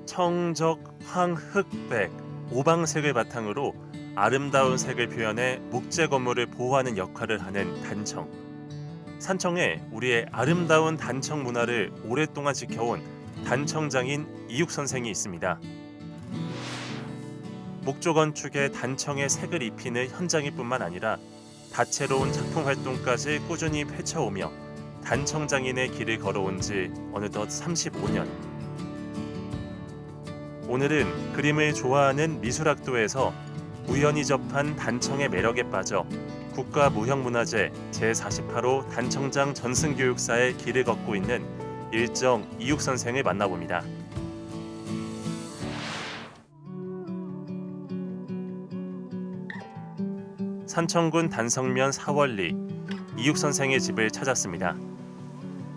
청적, 황, 흑, 백, 오방색을 바탕으로 아름다운 색을 표현해 목재 건물을 보호하는 역할을 하는 단청. 산청에 우리의 아름다운 단청 문화를 오랫동안 지켜온 단청장인 이육 선생이 있습니다. 목조 건축에 단청의 색을 입히는 현장일 뿐만 아니라 다채로운 작품 활동까지 꾸준히 펼쳐오며 단청장인의 길을 걸어온 지 어느덧 35년. 오늘은 그림을 좋아하는 미술학도에서 우연히 접한 단청의 매력에 빠져 국가무형문화재 제48호 단청장 전승교육사의 길을 걷고 있는 일정 이육 선생을 만나봅니다. 산청군 단성면 사월리 이육 선생의 집을 찾았습니다.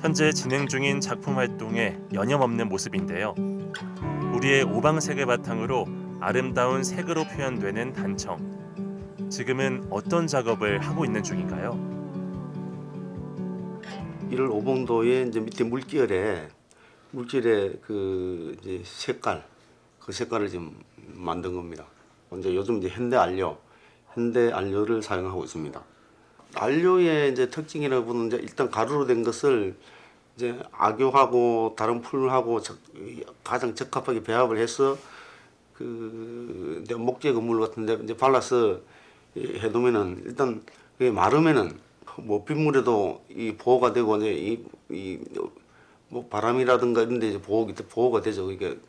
현재 진행 중인 작품 활동에 여념없는 모습인데요. 우리의 오방색을 바탕으로 아름다운 색으로 표현되는 단청. 지금은 어떤 작업을 하고 있는 중인가요? 1월 오봉도의 이제 밑에 물결에 그 이제 색깔, 그 색깔을 지금 만든 겁니다. 이제 요즘 이제 현대 안료를 사용하고 있습니다. 안료의 이제 특징이라고 보면 이제 일단 가루로 된 것을 이제 악교하고 다른 풀하고 가장 적합하게 배합을 해서 그 이제 목재 건물 같은데 이제 발라서 해두면은 일단 그게 마르면은 뭐 빗물에도 이 보호가 되고 이제 뭐 바람이라든가 이런 데 이제 보호가 되죠. 이게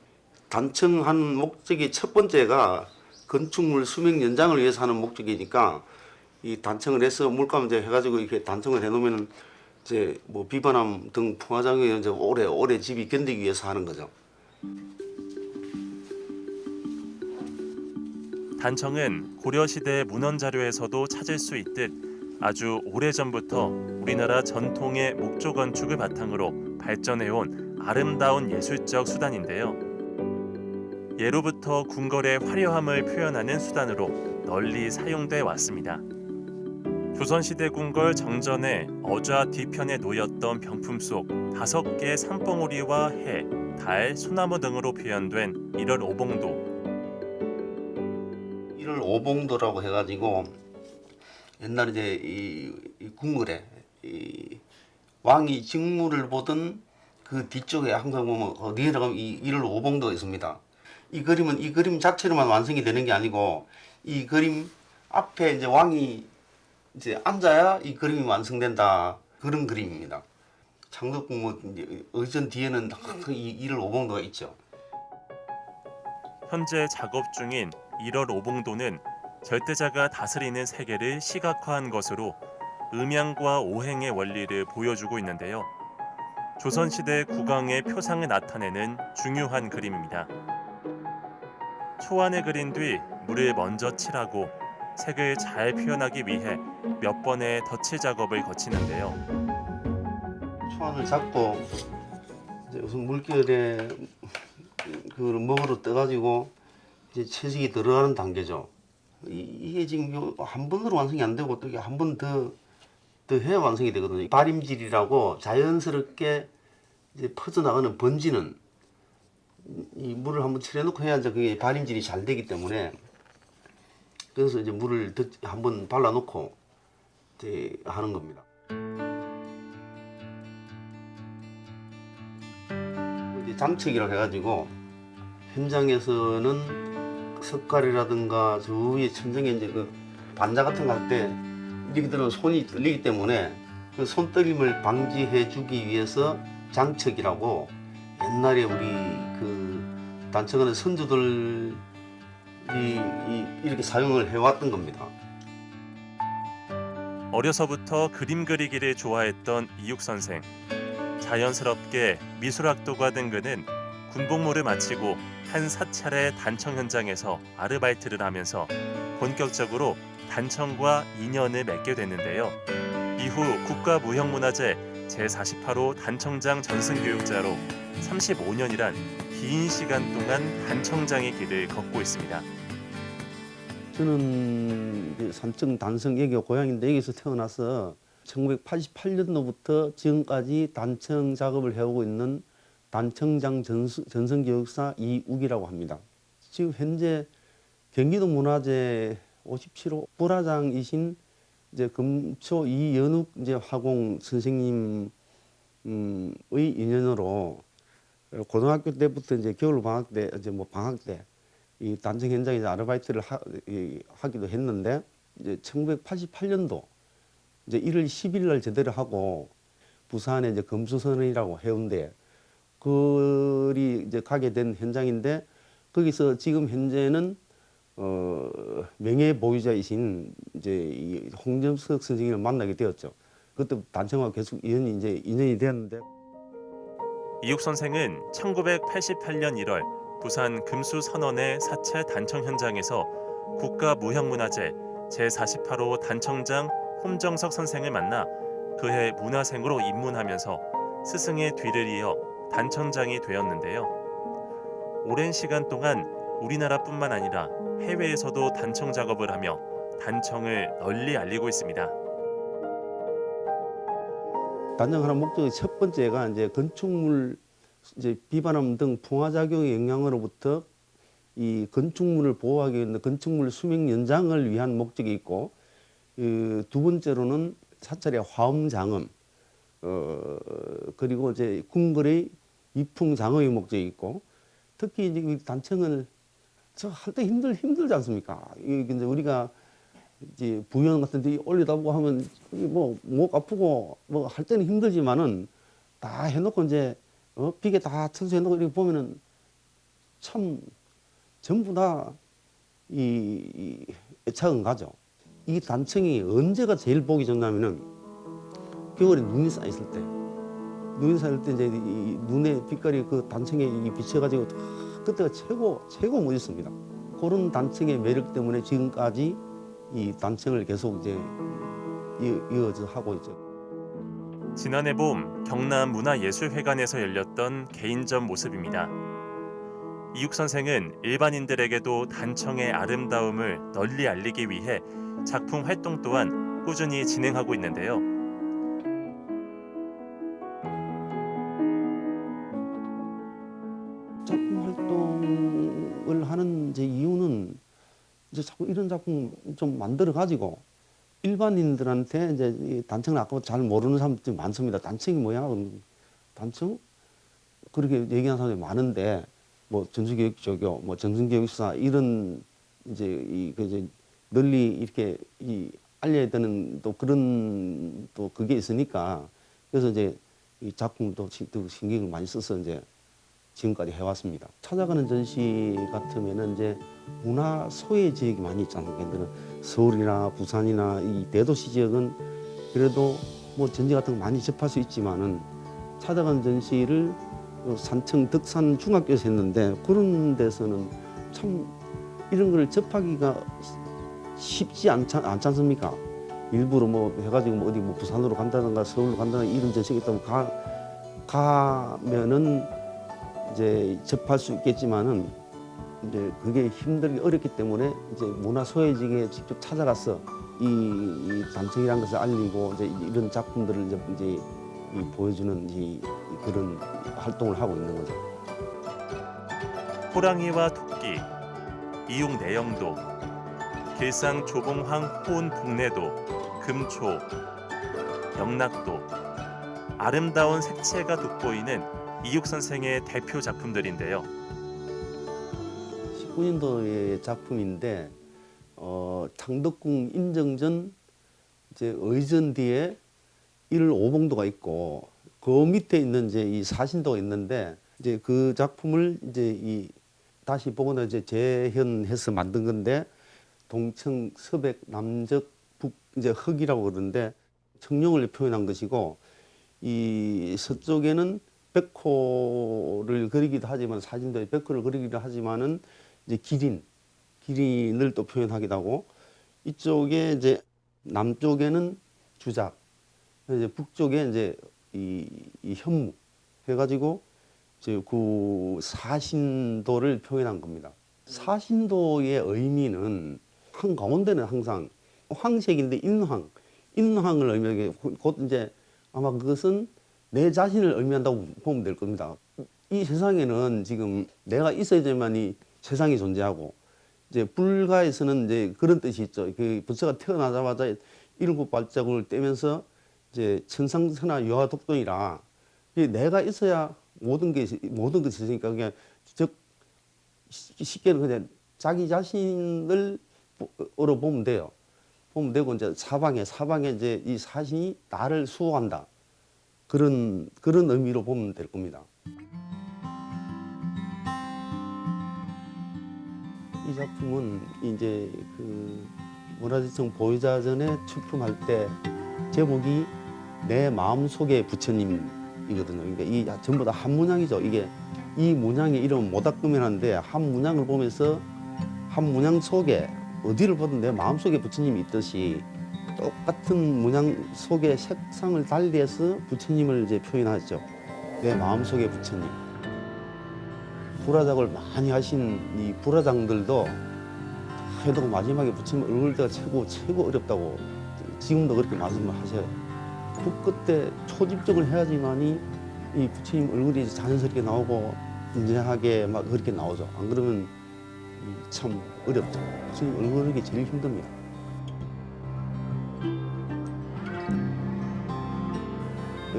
단청한 목적이 첫 번째가 건축물 수명 연장을 위해서 하는 목적이니까 이 단청을 해서 물감 이제 해가지고 이렇게 단청을 해놓으면 이제 뭐 비바람 등 풍화작용에 이제 오래 집이 견디기 위해서 하는 거죠. 단청은 고려시대 문헌 자료에서도 찾을 수 있듯 아주 오래전부터 우리나라 전통의 목조 건축을 바탕으로 발전해온 아름다운 예술적 수단인데요. 예로부터 궁궐의 화려함을 표현하는 수단으로 널리 사용돼 왔습니다. 조선시대 궁궐 정전에 어좌 뒤편에 놓였던 병품 속 5개의 산봉우리와 해, 달, 소나무 등으로 표현된 1월 오봉도. 1월 오봉도라고 해가지고 옛날에 이제 이 궁궐에 이 왕이 직무를 보던 그 뒤쪽에 항상 보면 어디에 가면 이 1월 오봉도가 있습니다. 이 그림 자체로만 완성이 되는 게 아니고 이 그림 앞에 이제 왕이 이제 앉아야 이 그림이 완성된다, 그런 그림입니다. 창덕궁 뭐 의전 뒤에는 항상 이 1월 오봉도가 있죠. 현재 작업 중인 1월 오봉도는 절대자가 다스리는 세계를 시각화한 것으로 음양과 오행의 원리를 보여주고 있는데요. 조선시대 국왕의 표상을 나타내는 중요한 그림입니다. 초안을 그린 뒤 물을 먼저 칠하고 색을 잘 표현하기 위해 몇 번의 덧칠 작업을 거치는데요. 초안을 잡고 이제 우선 물결에 그걸 먹으러 떠가지고 이제 채색이 들어가는 단계죠. 이게 지금 한 번으로 완성이 안 되고 또 한 번 더 해야 완성이 되거든요. 발임질이라고 자연스럽게 이제 퍼져나가는 번지는 이 물을 한번 칠해놓고 해야 이제 그게 발임질이 잘 되기 때문에 그래서 이제 물을 한번 발라놓고 이제 하는 겁니다. 이제 장척이라고 해가지고 현장에서는 석가래라든가 저 위에 천정에 이제 그 반자 같은 거 할 때 이렇게 들으면 손이 떨리기 때문에 그 손떨림을 방지해 주기 위해서 장척이라고 옛날에 우리 그 단청하는 선조들이 이렇게 사용을 해왔던 겁니다. 어려서부터 그림 그리기를 좋아했던 이육 선생. 자연스럽게 미술학도가 된 그는 군복무를 마치고 한 사찰의 단청 현장에서 아르바이트를 하면서 본격적으로 단청과 인연을 맺게 됐는데요. 이후 국가무형문화재 제48호 단청장 전승교육자로 35년이란 긴 시간 동안 단청장의 길을 걷고 있습니다. 저는 산청 단성 여기가 고향인데 여기서 태어나서 1988년도부터 지금까지 단청 작업을 해오고 있는 단청장 전성교육사 이욱이라고 합니다. 지금 현재 경기도 문화재 57호 부라장이신 이제 금초 이연욱 이제 화공 선생님의 인연으로 고등학교 때부터 이제 겨울 방학 때 이제 뭐 방학 때 이 단청 현장에 이제 아르바이트를 하기도 했는데 이제 1988년도 이제 1월 10일 날 제대를 하고 부산에 이제 금수선이라고 해운대 그리 이제 가게 된 현장인데 거기서 지금 현재는 명예 보유자이신 이제 이 홍점석 선생님을 만나게 되었죠. 그때 단청과 계속 인연이 되었는데 이육 선생은 1988년 1월 부산 금수선원의 사찰 단청 현장에서 국가무형문화재 제48호 단청장 홍정석 선생을 만나 그해 문화생으로 입문하면서 스승의 뒤를 이어 단청장이 되었는데요. 오랜 시간 동안 우리나라뿐만 아니라 해외에서도 단청 작업을 하며 단청을 널리 알리고 있습니다. 단청하는 목적의 첫 번째가 이제 건축물 이제 비바람 등 풍화작용의 영향으로부터 이 건축물을 보호하기 위한 건축물 수명 연장을 위한 목적이 있고 두 번째로는 사찰의 화엄 장엄 그리고 이제 궁궐의 이풍 장엄의 목적이 있고 특히 이제 이 단청을 저 할 때 힘들지 않습니까? 이제 우리가 이제 부연 같은 데 올리다 보고 하면 뭐 목 아프고 뭐 할 때는 힘들지만은 다 해놓고 이제 비계 다 청소해놓고 이렇게 보면은 참 전부 다 이 애착은 가죠. 이 단청이 언제가 제일 보기 좋냐면은 겨울에 눈이 쌓였을 때. 눈이 쌓일 때 이제 이 눈의 빛깔이 그 단청에 비쳐가지고 그때가 최고 멋있습니다. 그런 단청의 매력 때문에 지금까지 이 단청을 계속 이제 이어져 하고 있죠. 지난해 봄 경남 문화예술회관에서 열렸던 개인전 모습입니다. 이육 선생은 일반인들에게도 단청의 아름다움을 널리 알리기 위해 작품 활동 또한 꾸준히 진행하고 있는데요. 작품 활동을 하는 이제 이유는 이제 자꾸 이런 작품 좀 만들어 가지고 일반인들한테 이제 이 단청을 아까 잘 모르는 사람들이 많습니다. 단청이 뭐야? 단청? 그렇게 얘기하는 사람들이 많은데 뭐 전수교육조교, 뭐 정신교육사 이런 이제 이제 널리 이렇게 알려야 되는 또 그런 또 그게 있으니까 그래서 이제 이 작품도 신경을 많이 써서 이제 지금까지 해왔습니다. 찾아가는 전시 같으면은 이제 문화 소외 지역이 많이 있잖아요. 근데 서울이나 부산이나 이 대도시 지역은 그래도 뭐 전시 같은 거 많이 접할 수 있지만은 찾아가는 전시를 산청 덕산 중학교에서 했는데 그런 데서는 참 이런 걸 접하기가 쉽지 않지 않습니까? 일부러 뭐 해가지고 뭐 어디 뭐 부산으로 간다든가 서울로 간다든가 이런 전시가 있다면 가면은 이제 접할 수 있겠지만은 이제 그게 힘들기 어렵기 때문에 이제 문화 소외지역에 직접 찾아가서 이 단청이라는 것을 알리고 이제 이런 작품들을 이제 보여주는 그런 활동을 하고 있는 거죠. 호랑이와 토끼, 이육 내영도, 길상 조봉황 호은 북내도, 금초, 영락도, 아름다운 색채가 돋보이는 이육 선생의 대표 작품들인데요. 19년도의 작품인데 창덕궁 인정전 이제 의전 뒤에 1월 오봉도가 있고 그 밑에 있는 이제 이 사신도가 있는데 이제 그 작품을 이제 다시 복원해 이제 재현해서 만든 건데 동청 서백 남적 북 이제 흑이라고 그러는데 청룡을 표현한 것이고 이 서쪽에는 백호를 그리기도 하지만 사진도에 백호를 그리기도 하지만은 이제 기린을 또 표현하기도 하고 이쪽에 이제 남쪽에는 주작 이제 북쪽에 이제 이 현무 해가지고 이제 그 사신도를 표현한 겁니다. 사신도의 의미는 한 가운데는 항상 황색인데 인황을 의미하게 곧 이제 아마 그것은 내 자신을 의미한다고 보면 될 겁니다. 이 세상에는 지금 내가 있어야지만이 세상이 존재하고 이제 불가에서는 이제 그런 뜻이 있죠. 그 부처가 태어나자마자 일곱 발자국을 떼면서 이제 천상천하 유아독존이라 내가 있어야 모든 것이 있으니까 그냥 즉 쉽게는 그냥 자기 자신을 으로 보면 돼요. 보면 되고 이제 사방에 이제 이 사신이 나를 수호한다. 그런 의미로 보면 될 겁니다. 이 작품은 이제 그 문화재청 보유자전에 출품할 때 제목이 내 마음속의 부처님이거든요. 그러니까 이 전부 다 한 문양이죠. 이게 이 문양의 이름은 모닥금이라는데 한 문양을 보면서 한 문양 속에 어디를 보든 내 마음속에 부처님이 있듯이 똑같은 문양 속에 색상을 달리해서 부처님을 이제 표현하죠. 내 마음속의 부처님. 불화작을 많이 하신 이 불화장들도 해도 마지막에 부처님 얼굴대가 최고 어렵다고 지금도 그렇게 말씀을 하셔요. 그 끝에 초집중을 해야지만이 이 부처님 얼굴이 자연스럽게 나오고 인정하게 막 그렇게 나오죠. 안 그러면 참 어렵죠. 부처님 얼굴이 제일 힘듭니다.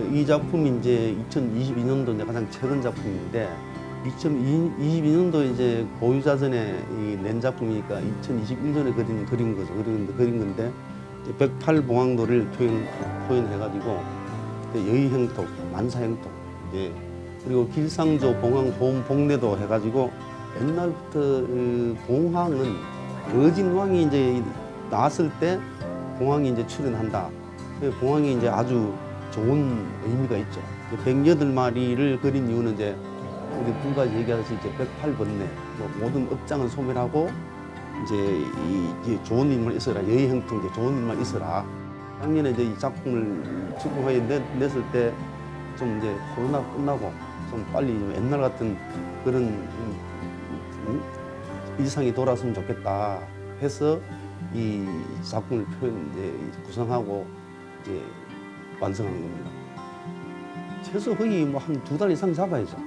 이 작품이 이제 2022년도 이제 가장 최근 작품인데 2022년도 이제 보유자전에 낸 작품이니까 2021년에 그린 거죠. 그린 건데 108봉황도를 표현해가지고 여의행통, 만사행통, 그리고 길상조 봉황 보험 복례도 해가지고 옛날부터 봉황은 거진왕이 이제 나왔을 때 봉황이 이제 출연한다. 봉황이 이제 아주 좋은 의미가 있죠. 108마리를 그린 이유는 이제 우리 불가지 얘기하듯이 이제 108번뇌, 모든 업장은 소멸하고 이제 좋은 일만 있어라, 여의행통 이제 좋은 일만 있어라. 작년에 이제 이 작품을 출품하게 냈을 때 좀 이제 코로나 끝나고 좀 빨리 좀 옛날 같은 그런 일상이 돌아왔으면 좋겠다 해서 이 작품을 구성하고 이제 완성한 겁니다. 최소 거의 뭐 한 2달 이상 잡아야죠.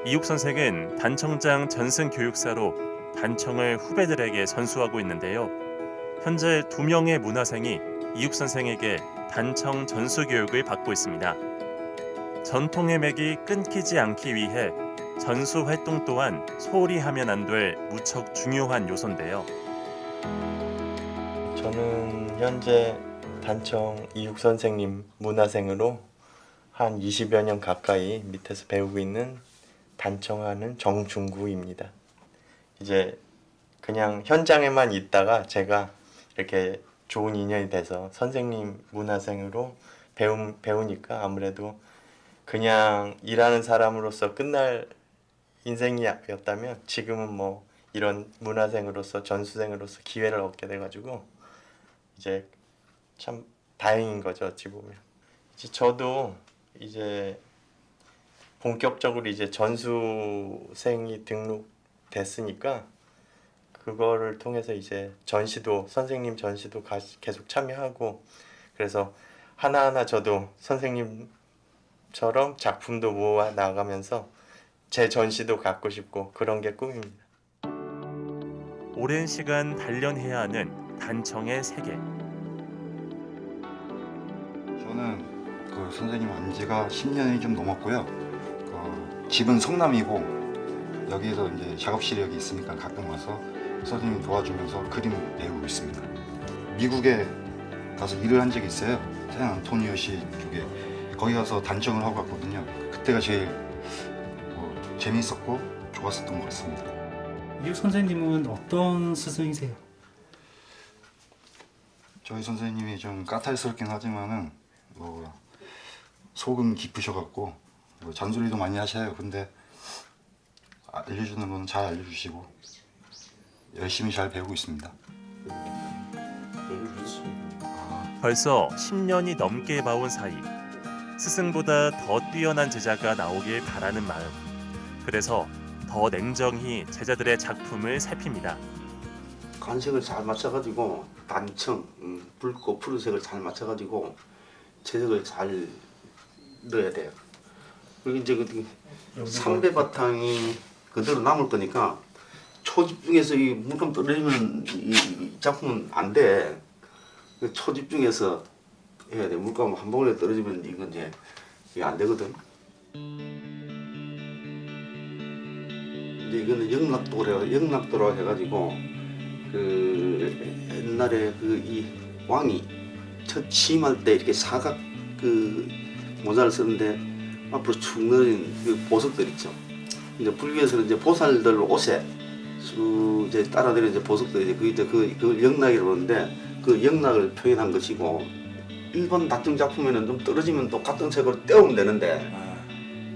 이육 선생은 단청장 전승교육사로 단청을 후배들에게 전수하고 있는데요. 현재 2명의 문화생이 이육 선생에게 단청 전수 교육을 받고 있습니다. 전통의 맥이 끊기지 않기 위해 전수 활동 또한 소홀히 하면 안 될 무척 중요한 요소인데요. 저는 현재 단청 이육 선생님 문화생으로 한 20여 년 가까이 밑에서 배우고 있는 단청하는 정중구입니다. 이제 그냥 현장에만 있다가 제가 이렇게 좋은 인연이 돼서 선생님 문화생으로 배우니까 아무래도 그냥 일하는 사람으로서 끝날 인생이었다면 지금은 뭐 이런 문화생으로서 전수생으로서 기회를 얻게 돼가지고 이제 참 다행인 거죠. 어찌 보면 이제 저도 이제 본격적으로 이제 전수생이 등록됐으니까 그거를 통해서 이제 전시도 선생님 전시도 계속 참여하고 그래서 하나하나 저도 선생님처럼 작품도 모아 나가면서 제 전시도 갖고 싶고 그런 게 꿈입니다. 오랜 시간 단련해야 하는 단청의 세계. 저는 그 선생님 안 지가 10년이 좀 넘었고요. 집은 성남이고 여기에서 이제 작업실이 여기 있으니까 가끔 와서 선생님 도와주면서 그림 배우고 있습니다. 미국에 가서 일을 한 적이 있어요. 샌안토니오시 쪽에 거기 가서 단청을 하고 왔거든요. 그때가 제일 재미있었고 좋았었던 것 같습니다. 이육 선생님은 어떤 스승이세요? 저희 선생님이 좀 까탈스럽긴 하지만은 속은 깊으셔갖고 잔소리도 많이 하셔요. 근데 알려주는 건 잘 알려주시고 열심히 잘 배우고 있습니다. 벌써 10년이 넘게 봐온 사이 스승보다 더 뛰어난 제자가 나오길 바라는 마음. 그래서 더 냉정히 제자들의 작품을 살핍니다. 간색을 잘 맞춰가지고 단청, 붉고 푸른색을 잘 맞춰가지고 채석을 잘 넣어야 돼요. 그리고 이제 그 삼배 바탕이 그대로 남을 거니까 초집중해서 이 물감 떨어지면 이 작품은 안 돼. 초집중해서 해야 돼. 물감 한 방울에 떨어지면 이건 이게 안 되거든. 이제 이거는 영락도라 해가지고 그 옛날에 그 이 왕이 첫 취임할 때 이렇게 사각 그 모자를 쓰는데 앞으로 축 늘어진 그 보석들 있죠. 이제 불교에서는 이제 보살들 옷에 쭉 이제 따라내려 이제 보석들이 그 영락이라고 하는데 그 영락을 표현한 것이고 일반 다중 작품에는 좀 떨어지면 또 같은 색으로 떼우면 되는데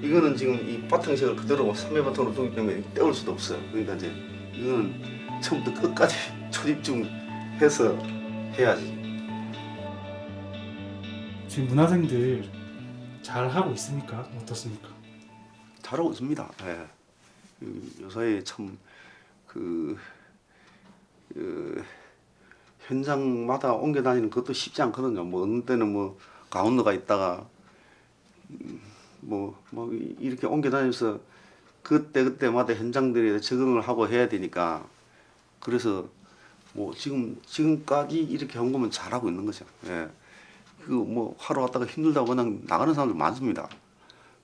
이거는 지금 이 바탕색을 그대로 삼배 바탕으로 두기 때문에 떼울 수도 없어요. 그러니까 이제 이거는 처음부터 끝까지 초집중해서 해야지. 지금 문화생들 잘 하고 있습니까? 어떻습니까? 잘하고 있습니다. 예. 요사이 참 현장마다 옮겨 다니는 것도 쉽지 않거든요. 뭐 어느 때는 뭐 가운데가 있다가 뭐 이렇게 옮겨 다니면서 그때마다 현장들에 적응을 하고 해야 되니까 그래서 뭐 지금까지 이렇게 한 거면 잘하고 있는 거죠. 예. 그 뭐 하러 왔다가 힘들다고 그냥 나가는 사람들 많습니다.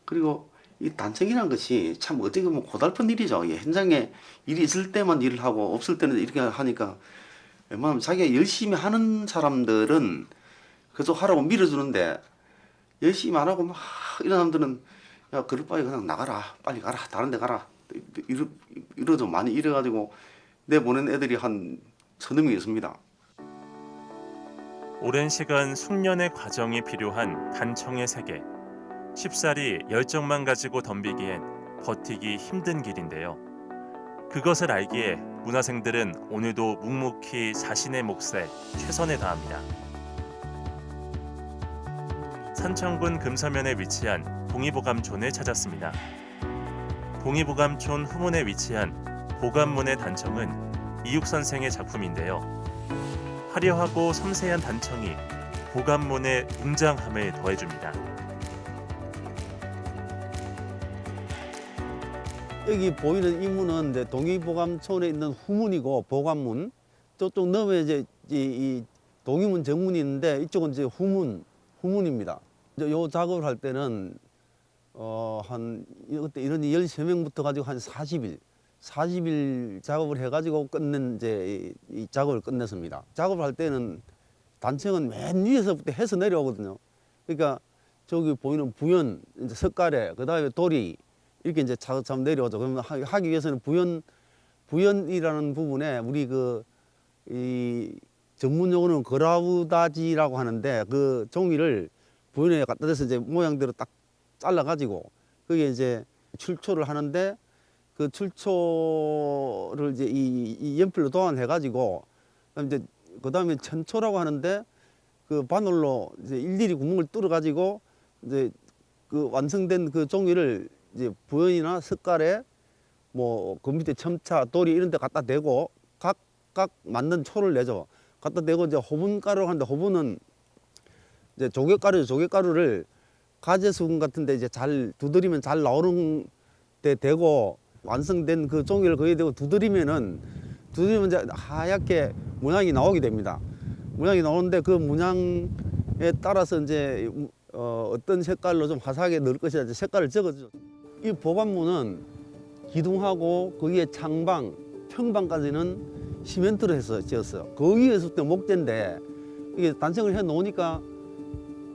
그리고 이 단청이라는 것이 참 어떻게 보면 고달픈 일이죠. 현장에 일이 있을 때만 일을 하고 없을 때는 이렇게 하니까 웬만하면 자기가 열심히 하는 사람들은 계속 하라고 밀어주는데 열심히 안 하고 막 이런 사람들은 야 그럴 바에 그냥 나가라 빨리 가라 다른 데 가라 이러도 많이 이래가지고 내보낸 애들이 한 서너 명 있습니다. 오랜 시간 숙련의 과정이 필요한 단청의 세계. 쉽사리 열정만 가지고 덤비기엔 버티기 힘든 길인데요. 그것을 알기에 문화생들은 오늘도 묵묵히 자신의 몫에 최선을 다합니다. 산청군 금서면에 위치한 동의보감촌을 찾았습니다. 동의보감촌 후문에 위치한 보감문의 단청은 이육 선생의 작품인데요. 화려하고 섬세한 단청이 보감문의 웅장함을 더해줍니다. 여기 보이는 이 문은 이제 동의보감촌에 있는 후문이고 보감문, 저쪽 넘에 이제 이 동의문 정문이 있는데 이쪽은 이제 후문입니다. 이제 요 작업을 할 때는 그때 이런 13명부터 가지고 한 40일 작업을 해가지고 끝낸 이제 이 작업을 끝냈습니다. 작업을 할 때는 단청은 맨 위에서부터 해서 내려오거든요. 그러니까 저기 보이는 부연, 이제 석가래, 그 다음에 도리 이렇게 이제 차근차근 내려오죠. 그러면 하기 위해서는 부연이라는 부분에 우리 이 전문 용어는 거라우다지라고 하는데 그 종이를 부연에 갖다 대서 이제 모양대로 딱 잘라가지고 그게 이제 출초를 하는데 그 출초를 이제 이 연필로 도안해가지고 이제 그 다음에 천초라고 하는데 그 바늘로 이제 일일이 구멍을 뚫어가지고 이제 그 완성된 그 종이를 이제 부연이나 석가래 뭐 그 밑에 첨차, 도리 이런 데 갖다 대고 각각 만든 초를 내죠. 갖다 대고 이제 호분가루를 하는데 호분은 이제 조개가루를 가재수분 같은데 이제 잘 두드리면 잘 나오는 데 대고 완성된 그 종이를 거기에 대고 두드리면 이제 하얗게 문양이 나오게 됩니다. 문양이 나오는데 그 문양에 따라서 이제 어떤 색깔로 좀 화사하게 넣을 것이다 이제 색깔을 적어주죠. 이 보감문은 기둥하고 거기에 창방, 평방까지는 시멘트로 해서 지었어요. 그 위에서부터 목재인데 이게 단청을 해 놓으니까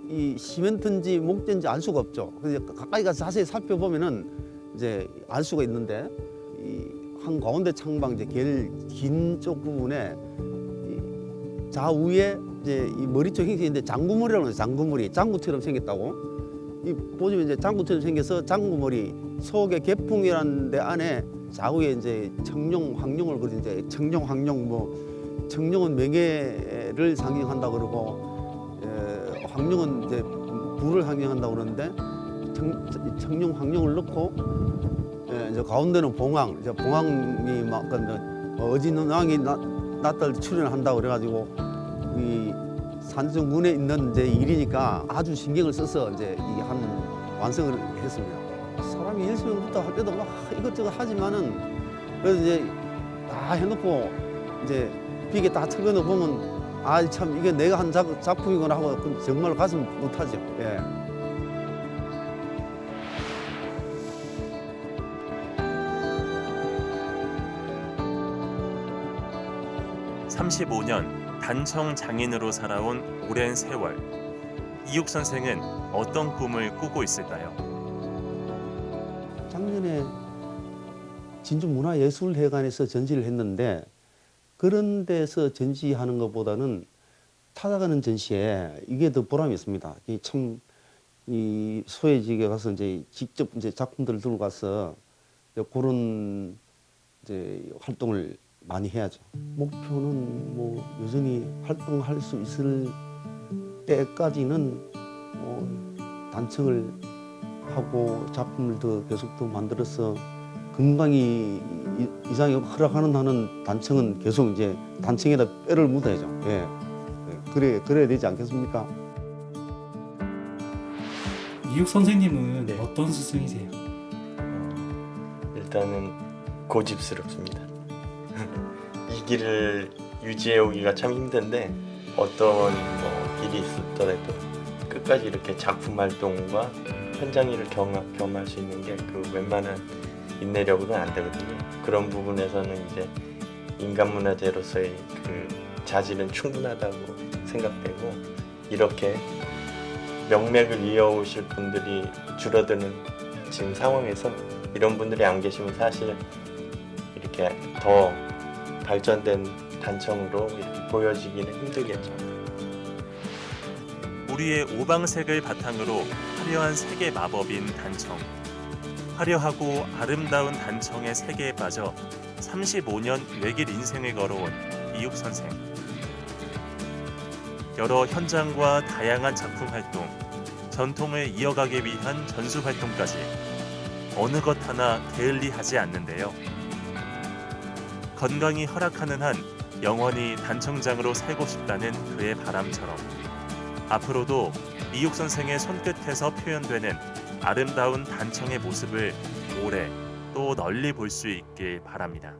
이 시멘트인지 목재인지 알 수가 없죠. 그래서 가까이 가서 자세히 살펴보면은 이제 알 수가 있는데 이 한 가운데 창방 이제 제일 긴 쪽 부분에 이 좌우에 이제 이 머리 쪽 형태인데 장구머리라고 해요. 장구머리, 장구처럼 생겼다고. 이 보시면 이제 장구처럼 생겨서 장구머리 속에 개풍이라는 데 안에 좌우에 이제 청룡, 황룡을 그리 이제 청룡, 황룡 뭐 청룡은 명예를 상징한다 그러고 황룡은 이제 부를 상징한다 그러는데 청룡, 황룡을 넣고 이제 가운데는 봉황, 이제 봉황이 막 어진 왕이 나딸 출연한다 그래가지고 이 산지정군에 있는 이제 일이니까 아주 신경을 써서 이제 이 한 완성을 했습니다. 사람이 열심히부터 할 때도 막 이것저것 하지만은 그래서 이제 다 해놓고 이제 비계 다 철거해 보면 아 참 이게 내가 한 작품이구나 하고 정말 가슴 뿌듯하죠. 예. 35년 단청 장인으로 살아온 오랜 세월. 이육 선생은 어떤 꿈을 꾸고 있을까요? 작년에 진주문화예술회관에서 전시를 했는데 그런 데서 전시하는 것보다는 찾아가는 전시에 이게 더 보람이 있습니다. 이 소외지역에 가서 이제 직접 이제 작품들을 들고 가서 그런 이제 활동을 많이 해야죠. 목표는 뭐 여전히 활동할 수 있을 때까지는 단청을 하고 작품을 더 계속 더 만들어서 건강이 이상이 허락하는 한은 단청은 계속 이제 단청에다 뼈를 묻어야죠. 예. 그래야 되지 않겠습니까? 이육 선생님은 네. 어떤 스승이세요? 일단은 고집스럽습니다. 이 길을 유지해 오기가 참 힘든데 어떤 일이 있었더라도 끝까지 이렇게 작품 활동과 현장 일을 겸할 수 있는 게 그 웬만한 인내력으로는 안 되거든요. 그런 부분에서는 이제 인간문화재로서의 그 자질은 충분하다고 생각되고 이렇게 명맥을 이어오실 분들이 줄어드는 지금 상황에서 이런 분들이 안 계시면 사실 이렇게 더 발전된 단청으로 이렇게 보여지기는 힘들겠죠. 우리의 오방색을 바탕으로 화려한 색의 마법인 단청. 화려하고 아름다운 단청의 세계에 빠져 35년 외길 인생을 걸어온 이육 선생. 여러 현장과 다양한 작품 활동, 전통을 이어가기 위한 전수 활동까지 어느 것 하나 게을리하지 않는데요. 건강이 허락하는 한 영원히 단청장으로 살고 싶다는 그의 바람처럼 앞으로도 이육 선생의 손끝에서 표현되는 아름다운 단청의 모습을 오래 또 널리 볼 수 있길 바랍니다.